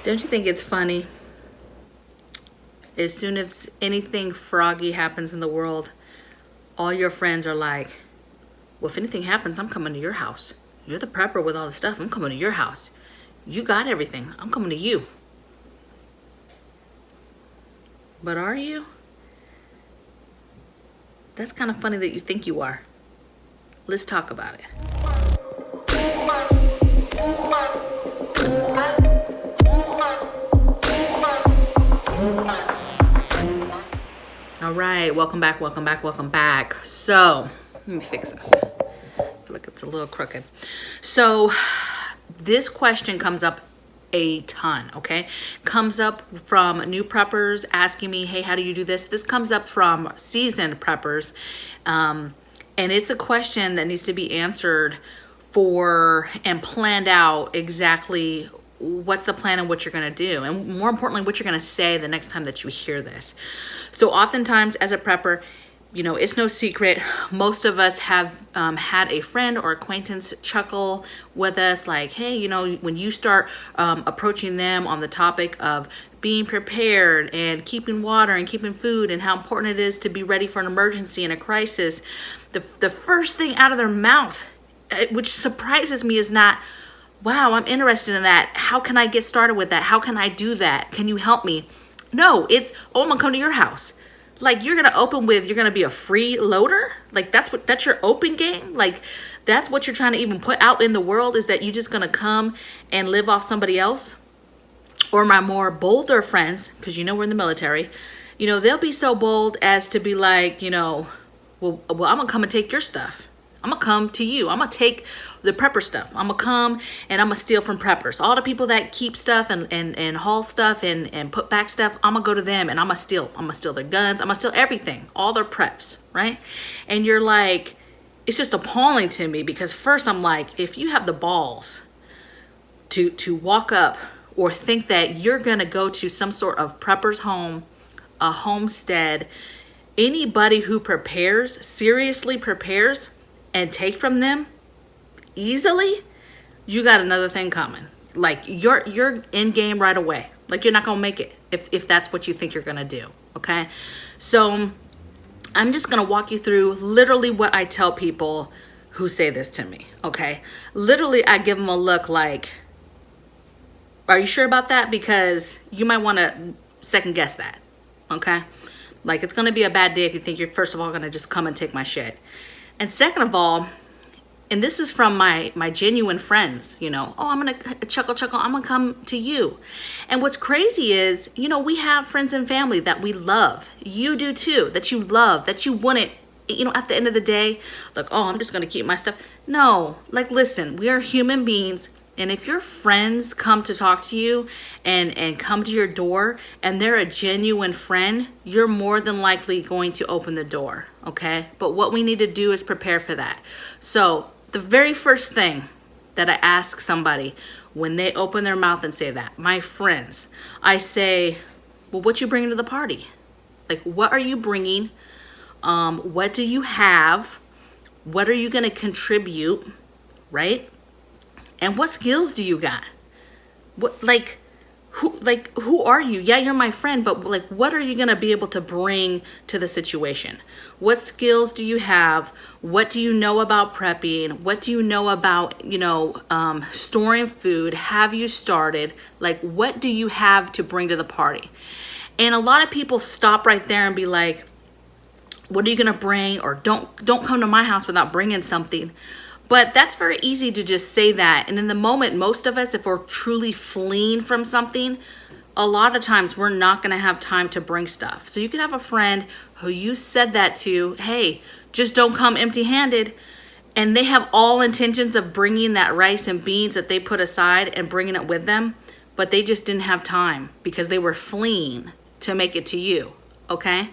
Don't you think it's funny? As soon as anything froggy happens in the world, all your friends are like, well, if anything happens, I'm coming to your house. You're the prepper with all the stuff. I'm coming to your house. You got everything. I'm coming to you. But are you? That's kind of funny that you think you are. Let's talk about it. All right, welcome back. So, let me fix this. I feel like it's a little crooked. So, this question comes up a ton, okay? Comes up from new preppers asking me, hey, how do you do this? This comes up from seasoned preppers. And it's a question that needs to be answered for and planned out exactly what's the plan and what you're going to do. And more importantly, what you're going to say the next time that you hear this. So oftentimes as a prepper, you know, it's no secret. Most of us have had a friend or acquaintance chuckle with us like, hey, you know, when you start approaching them on the topic of being prepared and keeping water and keeping food and how important it is to be ready for an emergency and a crisis, the first thing out of their mouth, which surprises me, is not, wow, I'm interested in that. How can I get started with that? How can I do that? Can you help me? No, it's, oh, I'm gonna come to your house. Like, you're gonna open with, you're gonna be a freeloader? Like, that's your open game? Like, that's what you're trying to even put out in the world, is that you just gonna come and live off somebody else? Or my more bolder friends, because you know we're in the military, you know, they'll be so bold as to be like, you know, well, I'm gonna come and take your stuff. I'm gonna come to you. I'm gonna take the prepper stuff. I'm gonna come and I'm gonna steal from preppers. All the people that keep stuff and haul stuff and put back stuff, I'm gonna go to them and I'm gonna steal. I'm gonna steal their guns. I'm gonna steal everything, all their preps, right? And you're like, it's just appalling to me, because first I'm like, if you have the balls to walk up or think that you're gonna go to some sort of prepper's home, a homestead, anybody who prepares, seriously prepares, and take from them easily, you got another thing coming. Like, you're in game right away. Like, you're not gonna make it if that's what you think you're gonna do, okay? So I'm just gonna walk you through literally what I tell people who say this to me, okay? Literally, I give them a look like, are you sure about that? Because you might wanna second guess that, okay? Like, it's gonna be a bad day if you think you're, first of all, gonna just come and take my shit. And second of all, and this is from my genuine friends, you know, oh, I'm going to chuckle, I'm going to come to you. And what's crazy is, you know, we have friends and family that we love. You do too, that you love, that you wouldn't, you know, at the end of the day, like, oh, I'm just going to keep my stuff. No, like, listen, we are human beings. And if your friends come to talk to you and come to your door and they're a genuine friend, you're more than likely going to open the door, okay? But what we need to do is prepare for that. So the very first thing that I ask somebody when they open their mouth and say that, my friends, I say, well, what you bringing to the party? Like, what are you bringing? What do you have? What are you going to contribute, right? And what skills do you got? What, who are you? Yeah, you're my friend, but like, what are you going to be able to bring to the situation? What skills do you have? What do you know about prepping? What do you know about, you know, storing food? Have you started? Like, what do you have to bring to the party? And a lot of people stop right there and be like, what are you going to bring? Or don't come to my house without bringing something. But that's very easy to just say that. And in the moment, most of us, if we're truly fleeing from something, a lot of times we're not going to have time to bring stuff. So you could have a friend who you said that to, hey, just don't come empty-handed. And they have all intentions of bringing that rice and beans that they put aside and bringing it with them. But they just didn't have time because they were fleeing to make it to you. Okay.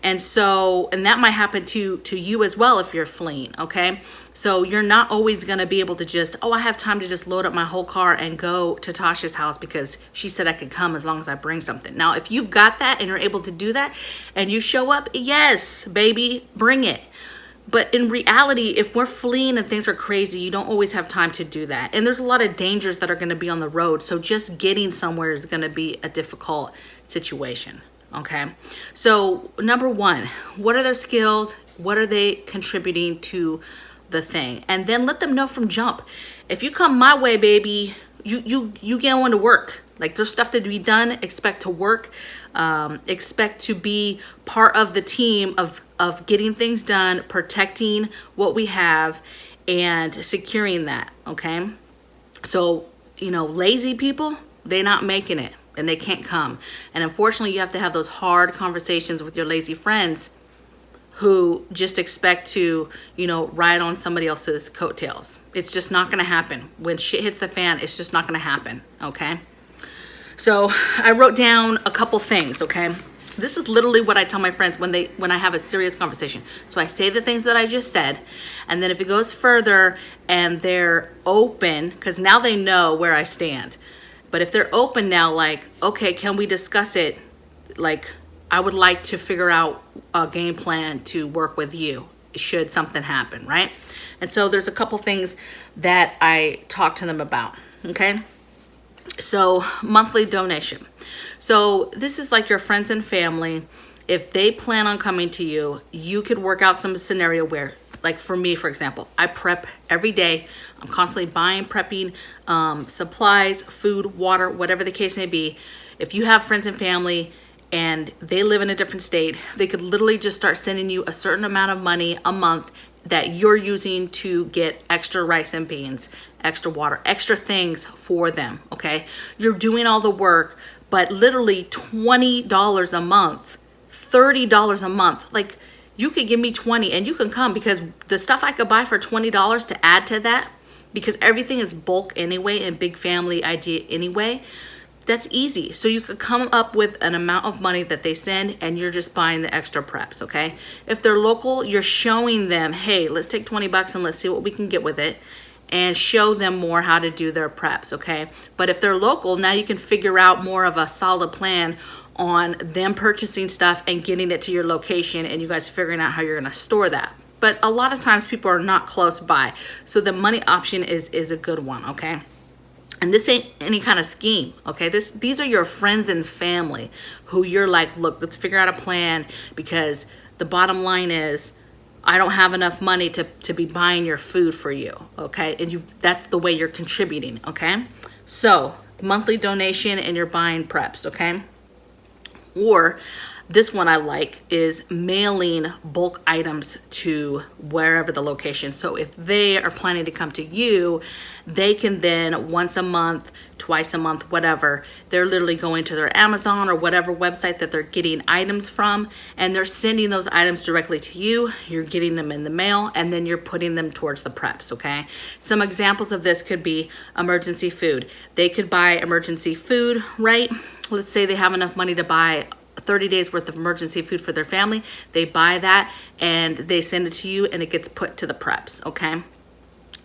And so, and that might happen to you as well if you're fleeing. Okay. So you're not always going to be able to just, oh, I have time to just load up my whole car and go to Tasha's house because she said I could come as long as I bring something. Now, if you've got that and you're able to do that and you show up, yes, baby, bring it. But in reality, if we're fleeing and things are crazy, you don't always have time to do that. And there's a lot of dangers that are going to be on the road. So just getting somewhere is going to be a difficult situation. Okay. So number one, what are their skills? What are they contributing to the thing? And then let them know from jump. If you come my way, baby, you get on to work. Like there's stuff to be done. Expect to work. Expect to be part of the team of getting things done, protecting what we have, and securing that. Okay. So, lazy people, they're not making it and they can't come. And unfortunately, you have to have those hard conversations with your lazy friends who just expect to, ride on somebody else's coattails. It's just not going to happen. When shit hits the fan, it's just not going to happen. Okay. So I wrote down a couple things. Okay. This is literally what I tell my friends when I have a serious conversation. So I say the things that I just said, and then if it goes further and they're open, because now they know where I stand. But if they're open now, like, okay, can we discuss it? Like, I would like to figure out a game plan to work with you should something happen, right? And so there's a couple things that I talk to them about, okay? So monthly donation. So this is like your friends and family. If they plan on coming to you, you could work out some scenario where, like for me, for example, I prep every day. I'm constantly buying, prepping supplies, food, water, whatever the case may be. If you have friends and family and they live in a different state, they could literally just start sending you a certain amount of money a month that you're using to get extra rice and beans, extra water, extra things for them, okay? You're doing all the work, but literally $20 a month, $30 a month. Like, you could give me 20 and you can come, because the stuff I could buy for $20 to add to that, because everything is bulk anyway and big family idea anyway, that's easy. So you could come up with an amount of money that they send and you're just buying the extra preps, okay? If they're local, you're showing them, hey, let's take 20 bucks and let's see what we can get with it, and show them more how to do their preps, okay? But if they're local, now you can figure out more of a solid plan on them purchasing stuff and getting it to your location, and you guys figuring out how you're gonna store that. But a lot of times people are not close by, so the money option is a good one, okay? And this ain't any kind of scheme, okay? These are your friends and family who you're like, look, let's figure out a plan, because the bottom line is, I don't have enough money to be buying your food for you, okay? And that's the way you're contributing, okay? So monthly donation and you're buying preps, okay? Or this one I like is mailing bulk items to wherever the location. So if they are planning to come to you, they can then once a month, twice a month, whatever, they're literally going to their Amazon or whatever website that they're getting items from, and they're sending those items directly to you. You're getting them in the mail, and then you're putting them towards the preps, okay? Some examples of this could be emergency food. They could buy emergency food, right? Let's say they have enough money to buy 30 days worth of emergency food for their family. They buy that and they send it to you, and it gets put to the preps, okay?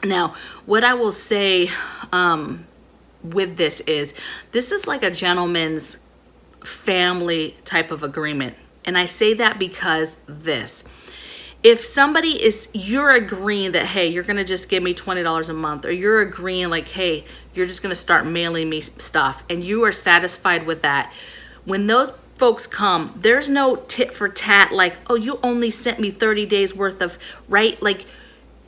Now, what I will say with this is like a gentleman's family type of agreement. And I say that because if somebody you're agreeing that, hey, you're going to just give me $20 a month, or you're agreeing like, hey, you're just going to start mailing me stuff, and you are satisfied with that, when those folks come, there's no tit for tat like, oh, you only sent me 30 days worth of, right? Like,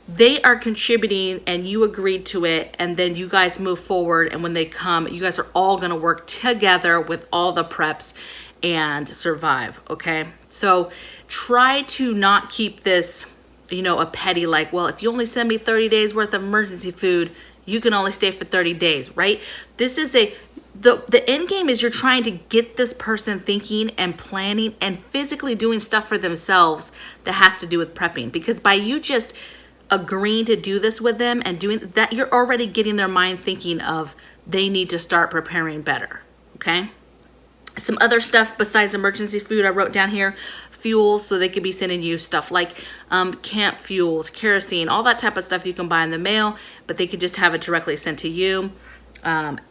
they are contributing and you agreed to it, and then you guys move forward, and when they come, you guys are all going to work together with all the preps and survive, okay? So try to not keep this, a petty like, well, if you only send me 30 days worth of emergency food, you can only stay for 30 days, right? This is the end game is you're trying to get this person thinking and planning and physically doing stuff for themselves that has to do with prepping, because by you just agreeing to do this with them and doing that, you're already getting their mind thinking of they need to start preparing better, okay? Some other stuff besides emergency food I wrote down here: fuels, so they could be sending you stuff like camp fuels, kerosene, all that type of stuff you can buy in the mail, but they could just have it directly sent to you.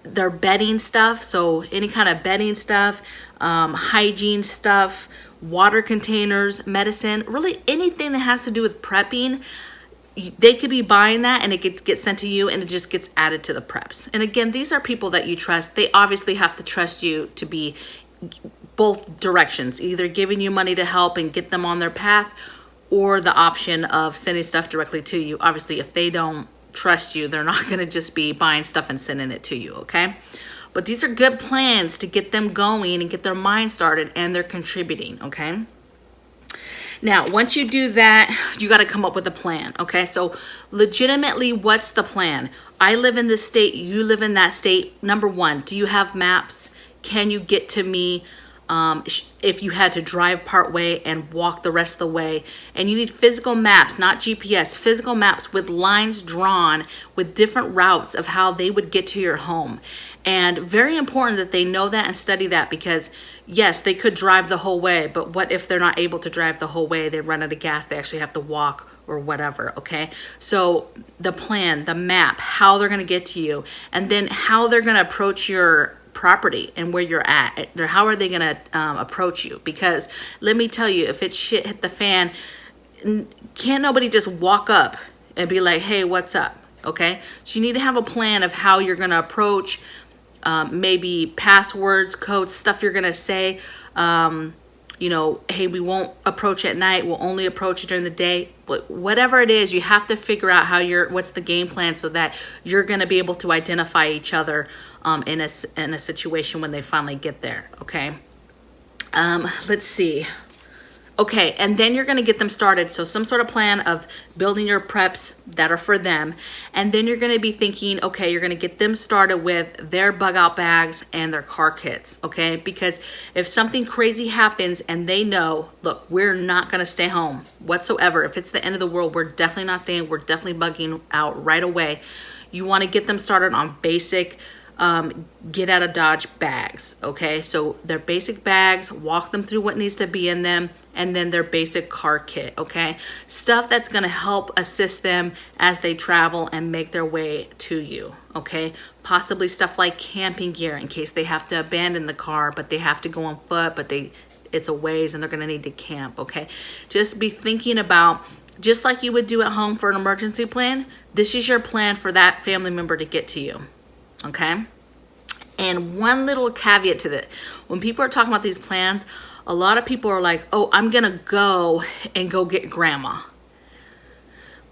their bedding stuff. So any kind of bedding stuff, hygiene stuff, water containers, medicine, really anything that has to do with prepping. They could be buying that and it gets sent to you and it just gets added to the preps. And again, these are people that you trust. They obviously have to trust you to be both directions, either giving you money to help and get them on their path, or the option of sending stuff directly to you. Obviously, if they don't trust you, they're not going to just be buying stuff and sending it to you, okay? But these are good plans to get them going and get their mind started, and they're contributing, okay? Now, once you do that, you got to come up with a plan, okay? So legitimately, what's the plan? I live in this state, you live in that state. Number one, do you have maps? Can you get to me if you had to drive part way and walk the rest of the way? And you need physical maps, not GPS, physical maps with lines drawn with different routes of how they would get to your home. And very important that they know that and study that, because yes, they could drive the whole way, but what if they're not able to drive the whole way? They run out of gas, they actually have to walk or whatever, okay? So the plan, the map, how they're gonna get to you, and then how they're gonna approach your property and where you're at. How are they gonna approach you? Because let me tell you, if it's shit hit the fan, can't nobody just walk up and be like, hey, what's up, okay? So you need to have a plan of how you're gonna approach, maybe passwords, codes, stuff you're gonna say. You know, hey, we won't approach at night, we'll only approach during the day. But whatever it is, you have to figure out what's the game plan so that you're gonna be able to identify each other in a situation when they finally get there, okay? Let's see. Okay, and then you're gonna get them started. So some sort of plan of building your preps that are for them. And then you're gonna be thinking, okay, you're gonna get them started with their bug out bags and their car kits, okay? Because if something crazy happens and they know, look, we're not gonna stay home whatsoever. If it's the end of the world, we're definitely not staying, we're definitely bugging out right away. You wanna get them started on basic get out of Dodge bags, okay? So their basic bags, walk them through what needs to be in them, and then their basic car kit, okay? Stuff that's gonna help assist them as they travel and make their way to you, okay? Possibly stuff like camping gear in case they have to abandon the car, but they have to go on foot, but it's a ways and they're gonna need to camp, okay? Just be thinking about, just like you would do at home for an emergency plan, this is your plan for that family member to get to you. Okay? And one little caveat to that. When people are talking about these plans, a lot of people are like, oh, I'm gonna go get grandma.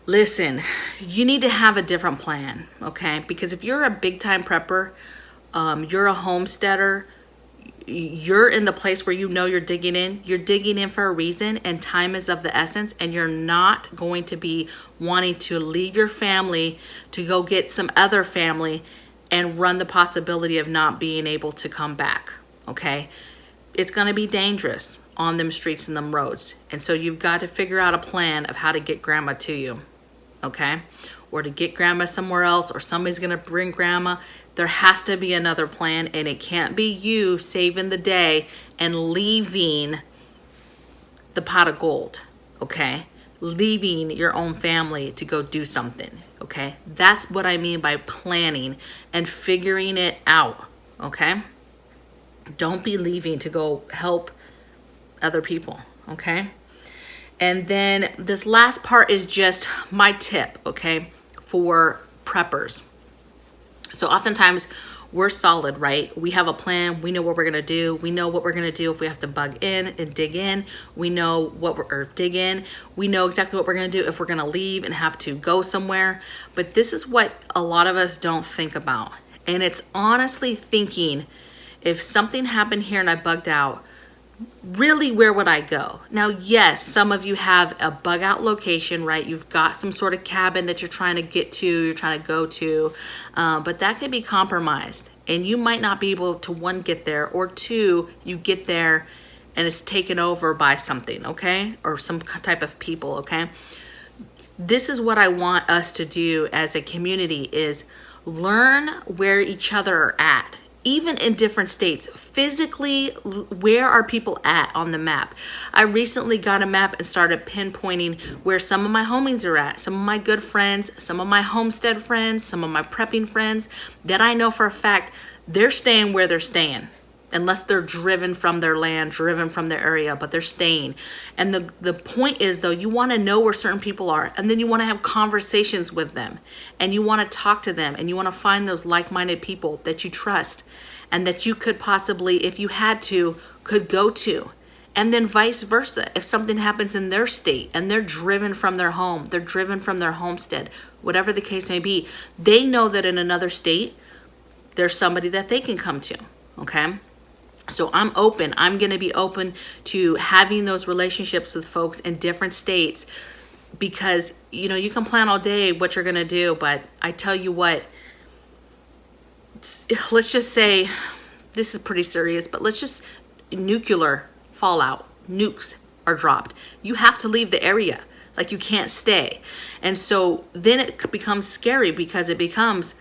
Listen, you need to have a different plan, okay? Because if you're a big time prepper, you're a homesteader, you're in the place where you know you're digging in for a reason, and time is of the essence, and you're not going to be wanting to leave your family to go get some other family and run the possibility of not being able to come back, okay? It's gonna be dangerous on them streets and them roads. And so you've got to figure out a plan of how to get grandma to you, okay? Or to get grandma somewhere else, or somebody's gonna bring grandma. There has to be another plan, and it can't be you saving the day and leaving the pot of gold, okay? Leaving your own family to go do something, okay? That's what I mean by planning and figuring it out, okay? Don't be leaving to go help other people, okay? And then this last part is just my tip, okay, for preppers. So oftentimes we're solid, right? We have a plan. We know what we're gonna do. We know what we're gonna do if we have to bug in and dig in. We know dig in. We know exactly what we're gonna do if we're gonna leave and have to go somewhere. But this is what a lot of us don't think about. And it's honestly thinking, if something happened here and I bugged out, really, where would I go? Now, yes, some of you have a bug out location, right? You've got some sort of cabin that you're trying to get to, you're trying to go to, but that could be compromised. And you might not be able to, one, get there, or two, you get there and it's taken over by something, okay? Or some type of people, okay? This is what I want us to do as a community, is learn where each other are at. even in different states, physically, where are people at on the map? I recently got a map and started pinpointing where some of my homies are at, some of my good friends, some of my homestead friends, some of my prepping friends that I know for a fact they're staying where they're staying. Unless they're driven from their land, driven from their area, but they're staying. And the point is, though, you want to know where certain people are, and then you want to have conversations with them, and you want to talk to them, and you want to find those like-minded people that you trust, and that you could possibly, if you had to, could go to. And then vice versa. If something happens in their state, and they're driven from their home, they're driven from their homestead, whatever the case may be, they know that in another state, there's somebody that they can come to, okay? So I'm open. I'm going to be open to having those relationships with folks in different states, because, you know, you can plan all day what you're going to do, but I tell you what, let's just say, this is pretty serious, but let's just, nuclear fallout, nukes are dropped. You have to leave the area. Like, you can't stay. And so then it becomes scary, because it becomes,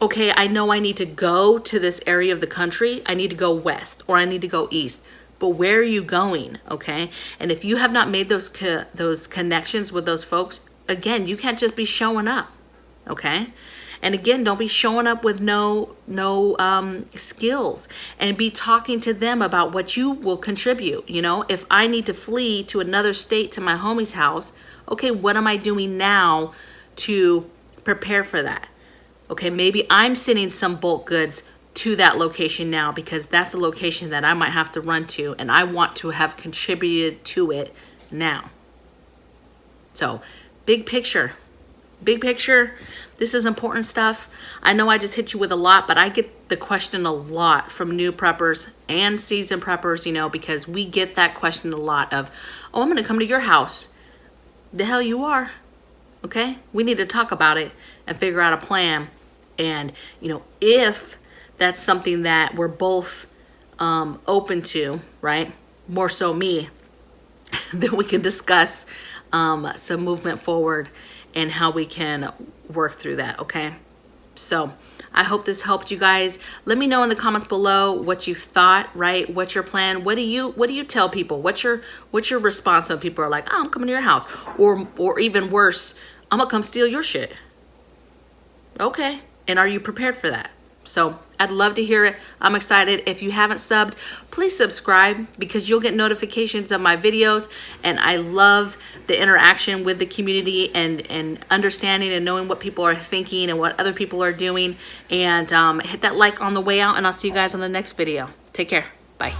okay, I know I need to go to this area of the country. I need to go west, or I need to go east. But where are you going, okay? And if you have not made those connections with those folks, again, you can't just be showing up, okay? And again, don't be showing up with no skills, and be talking to them about what you will contribute. You know, if I need to flee to another state to my homie's house, okay, what am I doing now to prepare for that? Okay, maybe I'm sending some bulk goods to that location now, because that's a location that I might have to run to, and I want to have contributed to it now. So, big picture. Big picture, this is important stuff. I know I just hit you with a lot, but I get the question a lot from new preppers and seasoned preppers, you know, because we get that question a lot of, oh, I'm going to come to your house. The hell you are. Okay? We need to talk about it and figure out a plan. And, you know, if that's something that we're both open to, right? More so me, then we can discuss some movement forward and how we can work through that, okay? So I hope this helped you guys. Let me know in the comments below what you thought, right? What's your plan? What do you tell people? What's your response when people are like, oh, I'm coming to your house? Or even worse, I'm gonna come steal your shit. Okay, and are you prepared for that? So I'd love to hear it. I'm excited. If you haven't subbed, please subscribe, because you'll get notifications of my videos. And I love the interaction with the community, and understanding and knowing what people are thinking and what other people are doing. And hit that like on the way out, and I'll see you guys on the next video. Take care. Bye.